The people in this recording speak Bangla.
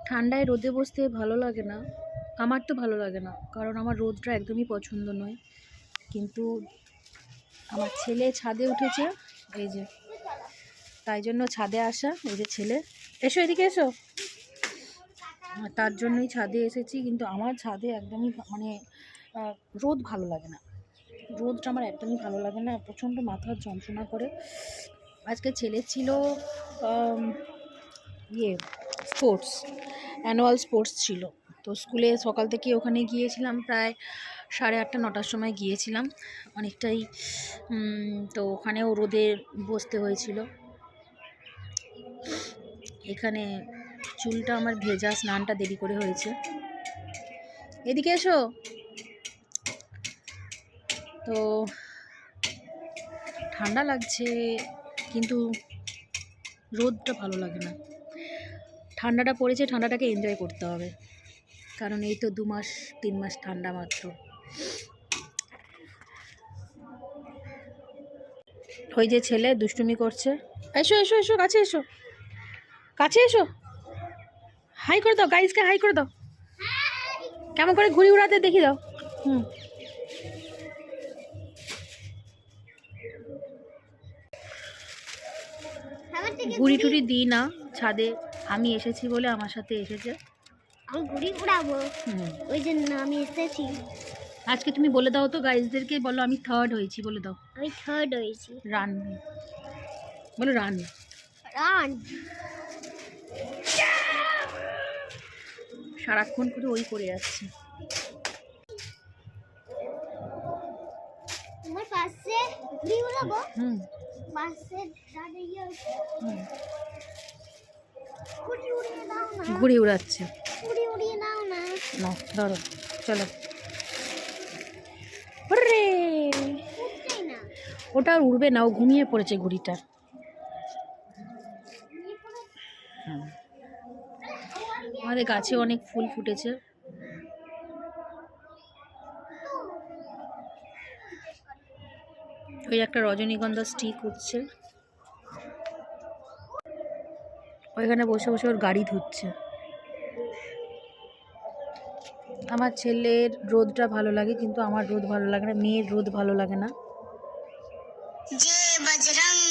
ঠান্ডায় রোদে বসতে ভালো লাগে না, আমার তো ভালো লাগে না, কারণ আমার রোদটা একদমই পছন্দ নয়। কিন্তু আমার ছেলে ছাদে উঠেছে, এই যে, তাই জন্য ছাদে আসা। এই যে ছেলে, এসো এদিকে এসো, তার জন্যই ছাদে এসেছি। কিন্তু আমার ছাদে একদমই মানে রোদ ভালো লাগে না, রোদটা আমার একদমই ভালো লাগে না, প্রচণ্ড মাথার যন্ত্রণা করে। আজকে ছেলে ছিল স্পোর্টস, অ্যানুয়াল স্পোর্টস ছিল, তো স্কুলে সকাল থেকে ওখানে গিয়েছিলাম, প্রায় 8:30 9টার সময় গিয়েছিলাম, অনেকটাই। তো ওখানেও রোদে বসতে হয়েছিল। এখানে চুলটা আমার ভেজা, স্নানটা দেরি করে হয়েছে। এদিকে এসো। তো ঠান্ডা লাগছে, কিন্তু রোদটা ভালো লাগে না। ঠান্ডাটা পড়েছে, ঠান্ডাটাকে এনজয় করতে হবে, কারণ এই তো 2 মাস 3 মাস ঠান্ডা মাত্র। ওই যে ছেলে দুষ্টুমি করছে, এসো এসো এসো, কাছে এসো, কাছে এসো, হাই করে দাও, গাইজকে হাই করে দাও, কেমন করে ঘুড়ি উড়াতে দেখি দাও। ঘুড়ি টুড়ি দিই না ছাদে, আমি এসেছি বলে আমার সাথে এসেছে। আমি ঘুড়ি উড়াবো, ওই জন্য আমি এসেছি। আজকে তুমি বলে দাও তো গাইজদেরকে, বলো আমি 3rd হয়েছি, বলে দাও। আমি 3rd হয়েছি। রান বলো, রান রান। সারাক্ষণ করে ওই করে যাচ্ছে। তোমার পাশে ঘুড়ি উড়াবো, পাশে দাঁড়িয়ে ঘুড়ি উড়িয়ে দাও না। ঘুড়ি উড়াচ্ছে, ঘুড়ি উড়িয়ে দাও না। না ধরো, চলো। ওরে উঠছেই না। ওটা উড়বে না, ও ঘুমিয়ে পড়েছে ঘুড়িটা। আমাদের গাছে অনেক ফুল ফুটেছে। ওই একটা রজনীগন্ধা স্টিক উঠছে, ওইখানে বসে বসে ওর গাড়ি ধুচ্ছে। আমার ছেলের রোদটা ভালো লাগে, কিন্তু আমার রোদ ভালো লাগে না, মেয়ের রোদ ভালো লাগে না।